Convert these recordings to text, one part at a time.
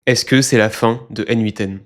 Est-ce que c'est la fin de N8N?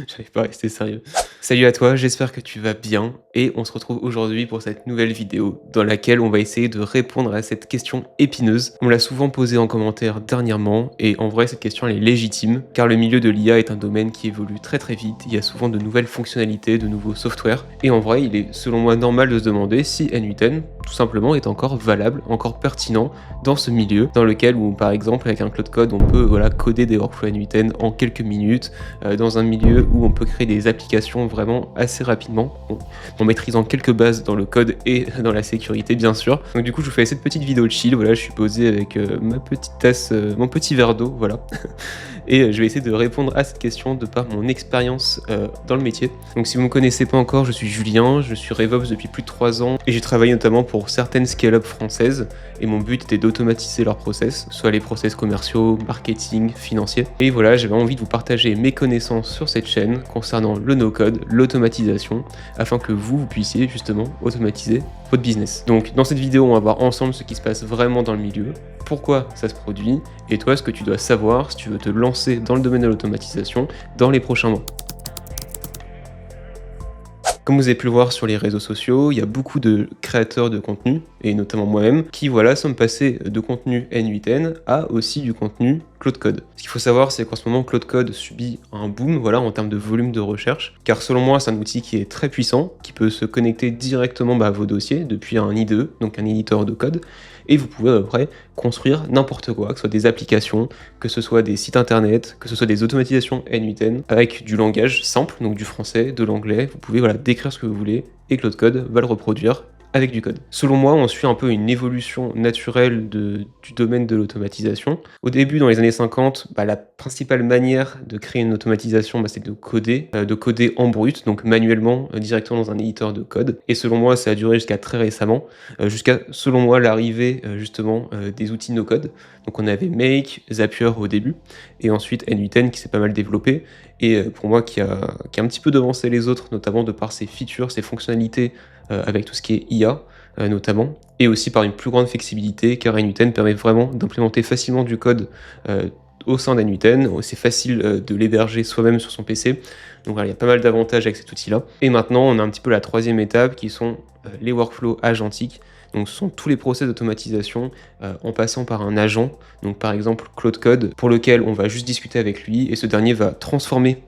J'arrive pas à rester sérieux. Salut à toi, j'espère que tu vas bien et on se retrouve aujourd'hui pour cette nouvelle vidéo dans laquelle on va essayer de répondre à cette question épineuse. On l'a souvent posée en commentaire dernièrement et en vrai cette question elle est légitime car le milieu de l'IA est un domaine qui évolue très vite, il y a souvent de nouvelles fonctionnalités, de nouveaux softwares et en vrai il est selon moi normal de se demander si N8N tout simplement est encore valable, encore pertinent dans ce milieu dans lequel où par exemple avec un Cloud Code on peut coder des workflows N8N en quelques minutes dans un milieu où on peut créer des applications vraiment assez rapidement, en maîtrisant quelques bases dans le code et dans la sécurité bien sûr. Donc du coup je vous fais cette petite vidéo chill, voilà, je suis posé avec ma petite tasse, mon petit verre d'eau, voilà. Et je vais essayer de répondre à cette question de par mon expérience dans le métier. Donc si vous ne me connaissez pas encore, je suis Julien, je suis RevOps depuis plus de 3 ans et j'ai travaillé notamment pour certaines scale-up françaises et mon but était d'automatiser leurs process, soit les process commerciaux, marketing, financiers. Et voilà, j'avais envie de vous partager mes connaissances sur cette chaîne concernant le no-code, l'automatisation, afin que vous puissiez justement automatiser votre business. Donc dans cette vidéo, on va voir ensemble ce qui se passe vraiment dans le milieu, pourquoi ça se produit, et toi ce que tu dois savoir si tu veux te lancer dans le domaine de l'automatisation dans les prochains mois. Comme vous avez pu le voir sur les réseaux sociaux, il y a beaucoup de créateurs de contenu, et notamment moi-même, qui sommes passés de contenu N8N à aussi du contenu Cloud Code. Ce qu'il faut savoir, c'est qu'en ce moment, Cloud Code subit un boom en termes de volume de recherche, car selon moi, c'est un outil qui est très puissant, qui peut se connecter directement à vos dossiers depuis un IDE, donc un éditeur de code, et vous pouvez après construire n'importe quoi, que ce soit des applications, que ce soit des sites internet, que ce soit des automatisations N8N, avec du langage simple, donc du français, de l'anglais, vous pouvez décrire ce que vous voulez, et Cloud Code va le reproduire avec du code. Selon moi, on suit un peu une évolution naturelle du domaine de l'automatisation. Au début, dans les années 50, la principale manière de créer une automatisation, c'est de coder en brut, donc manuellement, directement dans un éditeur de code. Et selon moi, ça a duré jusqu'à très récemment, jusqu'à, selon moi, l'arrivée des outils no-code. Donc on avait Make, Zapier au début, et ensuite N8N qui s'est pas mal développé, et pour moi qui a un petit peu devancé les autres, notamment de par ses features, ses fonctionnalités, avec tout ce qui est IA notamment, et aussi par une plus grande flexibilité, car N8N permet vraiment d'implémenter facilement du code au sein d'N8N, c'est facile de l'héberger soi-même sur son PC, donc voilà, il y a pas mal d'avantages avec cet outil-là. Et maintenant, on a un petit peu la troisième étape, qui sont les workflows agentiques. Donc ce sont tous les process d'automatisation en passant par un agent, donc par exemple Cloud Code, pour lequel on va juste discuter avec lui, et ce dernier va transformer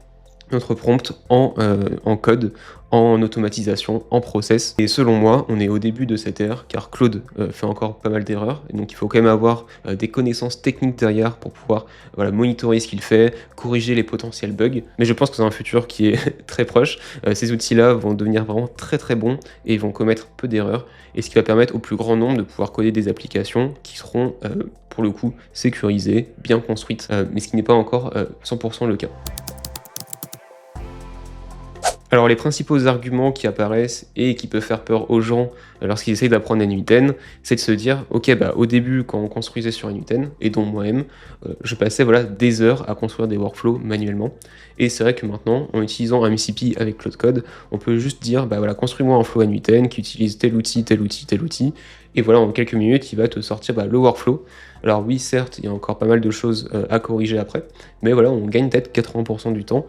notre prompt en code, en automatisation, en process. Et selon moi, on est au début de cette ère, car Claude fait encore pas mal d'erreurs, et donc il faut quand même avoir des connaissances techniques derrière pour pouvoir monitorer ce qu'il fait, corriger les potentiels bugs. Mais je pense que dans un futur qui est très proche, ces outils-là vont devenir vraiment très bons, et ils vont commettre peu d'erreurs, et ce qui va permettre au plus grand nombre de pouvoir coder des applications qui seront, pour le coup, sécurisées, bien construites, mais ce qui n'est pas encore 100% le cas. Alors les principaux arguments qui apparaissent et qui peuvent faire peur aux gens lorsqu'ils essayent d'apprendre N8N, c'est de se dire ok, au début quand on construisait sur N8N, et dont moi-même, je passais des heures à construire des workflows manuellement, et c'est vrai que maintenant en utilisant un MCP avec Cloud Code, on peut juste dire construis-moi un flow N8N qui utilise tel outil, et voilà, en quelques minutes il va te sortir le workflow. Alors oui, certes, il y a encore pas mal de choses à corriger après, mais voilà, on gagne peut-être 80% du temps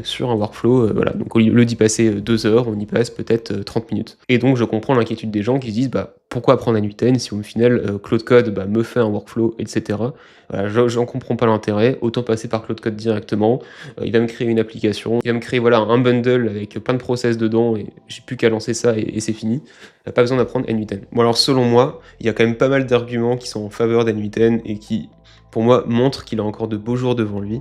sur un workflow, donc au lieu d'y passer 2 heures, on y passe peut-être 30 minutes. Et donc je comprends l'inquiétude des gens qui se disent pourquoi apprendre N8N si au final Cloud Code me fait un workflow, etc. Voilà, j'en comprends pas l'intérêt, autant passer par Cloud Code directement, il va me créer une application, il va me créer un bundle avec plein de process dedans, et j'ai plus qu'à lancer ça et c'est fini. Pas besoin d'apprendre N8N. Bon alors selon moi, il y a quand même pas mal d'arguments qui sont en faveur d'N8N et qui, pour moi, montrent qu'il a encore de beaux jours devant lui.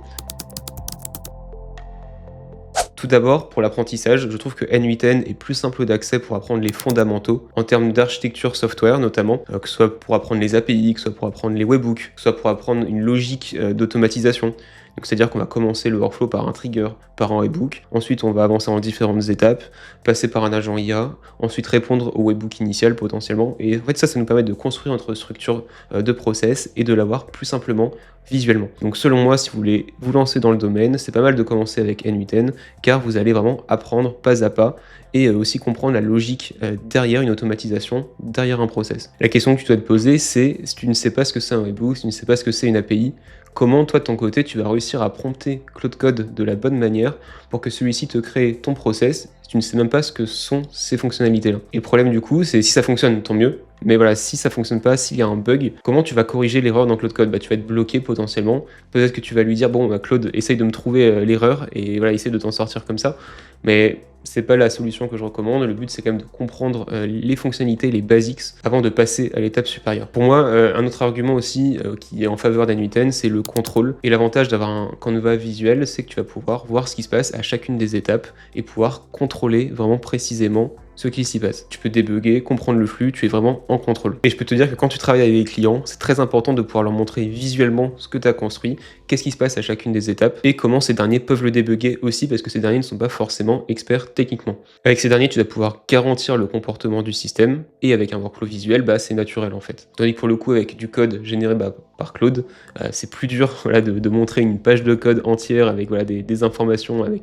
Tout d'abord, pour l'apprentissage, je trouve que N8N est plus simple d'accès pour apprendre les fondamentaux, en termes d'architecture software notamment, que ce soit pour apprendre les API, que ce soit pour apprendre les webhooks, que ce soit pour apprendre une logique d'automatisation. Donc c'est-à-dire qu'on va commencer le workflow par un trigger, par un webhook, ensuite on va avancer en différentes étapes, passer par un agent IA, ensuite répondre au webhook initial potentiellement, et en fait ça nous permet de construire notre structure de process et de l'avoir plus simplement visuellement. Donc selon moi, si vous voulez vous lancer dans le domaine, c'est pas mal de commencer avec N8N, car vous allez vraiment apprendre pas à pas, et aussi comprendre la logique derrière une automatisation, derrière un process. La question que tu dois te poser, c'est si tu ne sais pas ce que c'est un webhook, si tu ne sais pas ce que c'est une API, comment toi de ton côté tu vas réussir à prompter Claude Code de la bonne manière pour que celui-ci te crée ton process si tu ne sais même pas ce que sont ces fonctionnalités-là. Et le problème du coup, c'est si ça fonctionne, tant mieux. Mais voilà, si ça fonctionne pas, s'il y a un bug, comment tu vas corriger l'erreur dans Claude Code? Bah, tu vas être bloqué potentiellement. Peut-être que tu vas lui dire, bon, bah, Claude, essaye de me trouver l'erreur et voilà, essaye de t'en sortir comme ça. Mais c'est pas la solution que je recommande. Le but, c'est quand même de comprendre les fonctionnalités, les basics, avant de passer à l'étape supérieure. Pour moi, un autre argument aussi qui est en faveur d'N8N, c'est le contrôle. Et l'avantage d'avoir un canevas visuel, c'est que tu vas pouvoir voir ce qui se passe à chacune des étapes et pouvoir contrôler vraiment précisément ce qui s'y passe. Tu peux débugger, comprendre le flux, tu es vraiment en contrôle. Et je peux te dire que quand tu travailles avec les clients, c'est très important de pouvoir leur montrer visuellement ce que tu as construit, qu'est-ce qui se passe à chacune des étapes et comment ces derniers peuvent le débugger aussi parce que ces derniers ne sont pas forcément experts techniquement. Avec ces derniers, tu vas pouvoir garantir le comportement du système et avec un workflow visuel, bah, c'est naturel en fait. Tandis que pour le coup, avec du code généré par Claude, c'est plus dur voilà, de montrer une page de code entière avec voilà, des informations, avec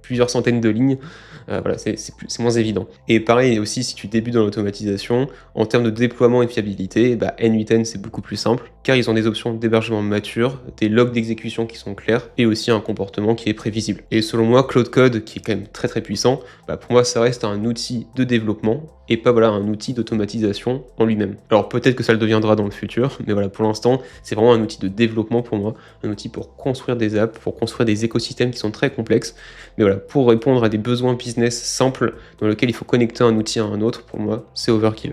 plusieurs centaines de lignes. Voilà, c'est moins évident. Et pareil aussi, si tu débutes dans l'automatisation, en termes de déploiement et de fiabilité, bah, N8N c'est beaucoup plus simple, car ils ont des options d'hébergement matures, des logs d'exécution qui sont clairs, et aussi un comportement qui est prévisible. Et selon moi, Claude Code, qui est quand même très puissant, bah, pour moi ça reste un outil de développement, et pas voilà, un outil d'automatisation en lui-même. Alors peut-être que ça le deviendra dans le futur, mais voilà, pour l'instant, c'est vraiment un outil de développement pour moi, un outil pour construire des apps, pour construire des écosystèmes qui sont très complexes, mais voilà, pour répondre à des besoins business simples dans lesquels il faut connecter un outil à un autre, pour moi, c'est overkill.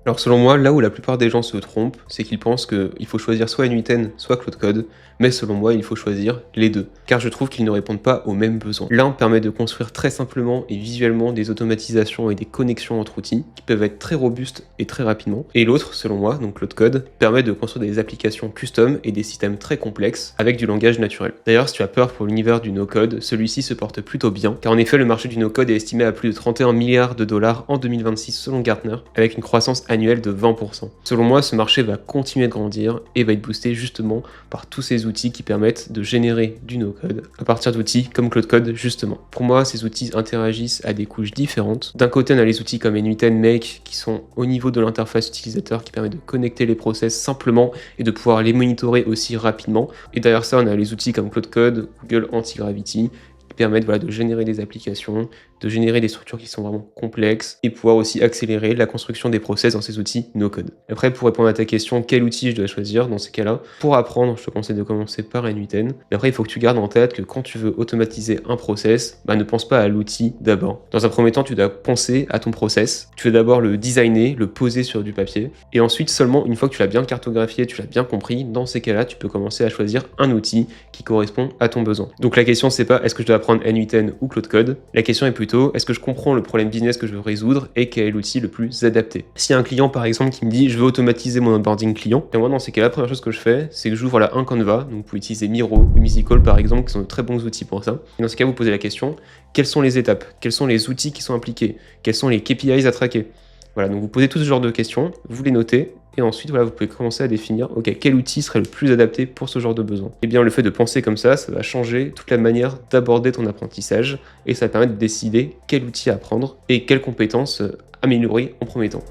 Alors selon moi, là où la plupart des gens se trompent, c'est qu'ils pensent qu'il faut choisir soit N8N, soit Claude Code, mais selon moi, il faut choisir les deux, car je trouve qu'ils ne répondent pas aux mêmes besoins. L'un permet de construire très simplement et visuellement des automatisations et des connexions entre outils, qui peuvent être très robustes et très rapidement, et l'autre, selon moi, donc Claude Code, permet de construire des applications custom et des systèmes très complexes avec du langage naturel. D'ailleurs, si tu as peur pour l'univers du no-code, celui-ci se porte plutôt bien, car en effet, le marché du no-code est estimé à plus de 31 milliards de dollars en 2026 selon Gartner, avec une croissance annuelle de 20%. Selon moi, ce marché va continuer de grandir et va être boosté justement par tous ces outils qui permettent de générer du no-code à partir d'outils comme Claude Code justement. Pour moi, ces outils interagissent à des couches différentes. D'un côté, on a les outils comme N8N Make qui sont au niveau de l'interface utilisateur qui permet de connecter les process simplement et de pouvoir les monitorer aussi rapidement. Et derrière ça, on a les outils comme Claude Code, Google Antigravity qui permettent voilà, de générer des applications, de générer des structures qui sont vraiment complexes et pouvoir aussi accélérer la construction des process dans ces outils no-code. Après, pour répondre à ta question, quel outil je dois choisir dans ces cas-là? Pour apprendre, je te conseille de commencer par N8N. Mais après, il faut que tu gardes en tête que quand tu veux automatiser un process, ne pense pas à l'outil d'abord. Dans un premier temps, tu dois penser à ton process. Tu veux d'abord le designer, le poser sur du papier. Et ensuite, seulement une fois que tu l'as bien cartographié, tu l'as bien compris, dans ces cas-là, tu peux commencer à choisir un outil qui correspond à ton besoin. Donc la question, c'est pas est-ce que je dois apprendre N8N ou Claude Code? La question est plutôt est-ce que je comprends le problème business que je veux résoudre et quel est l'outil le plus adapté. S'il y a un client par exemple qui me dit je veux automatiser mon onboarding client, et moi dans ces cas-là, la première chose que je fais, c'est que j'ouvre un Canva, donc vous pouvez utiliser Miro ou Musical par exemple, qui sont de très bons outils pour ça. Et dans ce cas, vous posez la question, quelles sont les étapes? Quels sont les outils qui sont impliqués? Quels sont les KPIs à traquer? Voilà, donc vous posez tout ce genre de questions, vous les notez, et ensuite, voilà, vous pouvez commencer à définir, ok, quel outil serait le plus adapté pour ce genre de besoin. Et bien, le fait de penser comme ça va changer toute la manière d'aborder ton apprentissage, et ça va permettre de décider quel outil apprendre et quelles compétences améliorer en premier temps.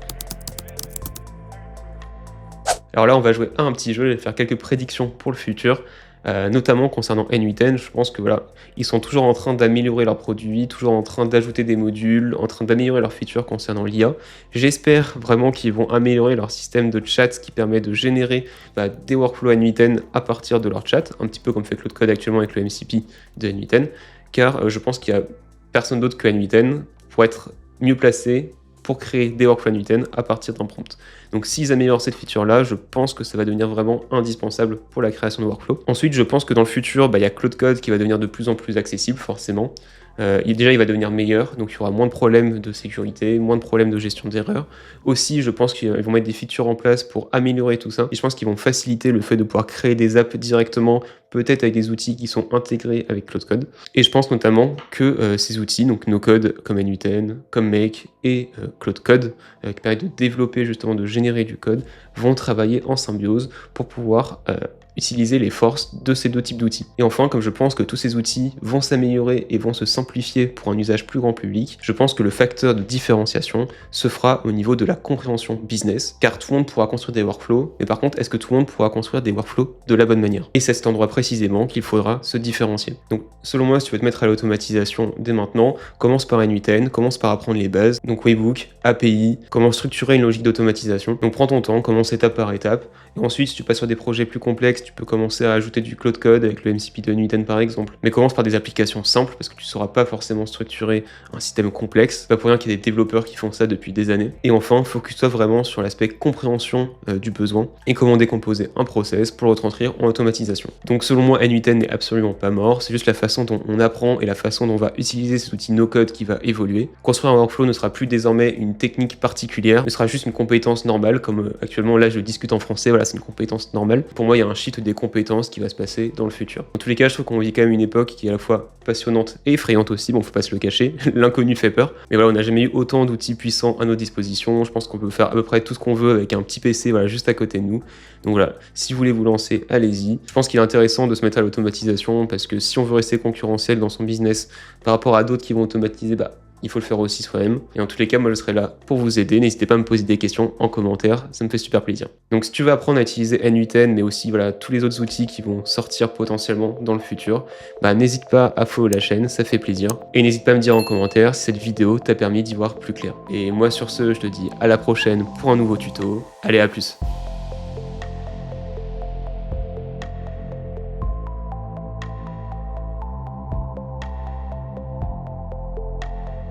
Alors là, on va jouer à un petit jeu, je vais faire quelques prédictions pour le futur. Notamment concernant N8N, je pense que voilà, ils sont toujours en train d'améliorer leurs produits, toujours en train d'ajouter des modules, en train d'améliorer leurs features concernant l'IA. J'espère vraiment qu'ils vont améliorer leur système de chat qui permet de générer des workflows N8N à partir de leur chat, un petit peu comme fait Claude Code actuellement avec le MCP de N8N, car je pense qu'il n'y a personne d'autre que N8N pour être mieux placé pour créer des workflows N8N à partir d'un prompt. Donc s'ils améliorent cette feature-là, je pense que ça va devenir vraiment indispensable pour la création de workflows. Ensuite, je pense que dans le futur, il y a Claude Code qui va devenir de plus en plus accessible, forcément. Déjà, il va devenir meilleur, donc il y aura moins de problèmes de sécurité, moins de problèmes de gestion d'erreurs. Aussi, je pense qu'ils vont mettre des features en place pour améliorer tout ça. Et je pense qu'ils vont faciliter le fait de pouvoir créer des apps directement, peut-être avec des outils qui sont intégrés avec Claude Code. Et je pense notamment que ces outils, donc no-code comme N8N, comme Make et Claude Code, qui permettent de développer justement, de générer du code, vont travailler en symbiose pour pouvoir utiliser les forces de ces deux types d'outils. Et enfin, comme je pense que tous ces outils vont s'améliorer et vont se simplifier pour un usage plus grand public, je pense que le facteur de différenciation se fera au niveau de la compréhension business, car tout le monde pourra construire des workflows, mais par contre, est-ce que tout le monde pourra construire des workflows de la bonne manière? Et c'est à cet endroit précisément qu'il faudra se différencier. Donc, selon moi, si tu veux te mettre à l'automatisation dès maintenant, commence par N8N, commence par apprendre les bases, donc Webhook, API, comment structurer une logique d'automatisation. Donc, prends ton temps, commence étape par étape, et ensuite, si tu passes sur des projets plus complexes, tu peux commencer à ajouter du Cloud Code avec le MCP de N8N par exemple. Mais commence par des applications simples, parce que tu ne sauras pas forcément structurer un système complexe. C'est pas pour rien qu'il y a des développeurs qui font ça depuis des années. Et enfin, focus-toi vraiment sur l'aspect compréhension du besoin et comment décomposer un process pour le retranscrire en automatisation. Donc selon moi, N8N n'est absolument pas mort, c'est juste la façon dont on apprend et la façon dont on va utiliser cet outil no-code qui va évoluer. Construire un workflow ne sera plus désormais une technique particulière, ce sera juste une compétence normale, comme actuellement là je discute en français, voilà, c'est une compétence normale. Pour moi, il y a un shift des compétences qui va se passer dans le futur. En tous les cas, je trouve qu'on vit quand même une époque qui est à la fois passionnante et effrayante aussi, bon, faut pas se le cacher, l'inconnu fait peur. Mais voilà, on n'a jamais eu autant d'outils puissants à notre disposition, je pense qu'on peut faire à peu près tout ce qu'on veut avec un petit PC, voilà, juste à côté de nous. Donc voilà, si vous voulez vous lancer, allez-y. Je pense qu'il est intéressant de se mettre à l'automatisation parce que si on veut rester concurrentiel dans son business par rapport à d'autres qui vont automatiser, il faut le faire aussi soi-même. Et en tous les cas, moi je serai là pour vous aider. N'hésitez pas à me poser des questions en commentaire, ça me fait super plaisir. Donc si tu veux apprendre à utiliser N8N, mais aussi voilà, tous les autres outils qui vont sortir potentiellement dans le futur, n'hésite pas à follow la chaîne, ça fait plaisir. Et n'hésite pas à me dire en commentaire si cette vidéo t'a permis d'y voir plus clair. Et moi sur ce, je te dis à la prochaine pour un nouveau tuto. Allez, à plus.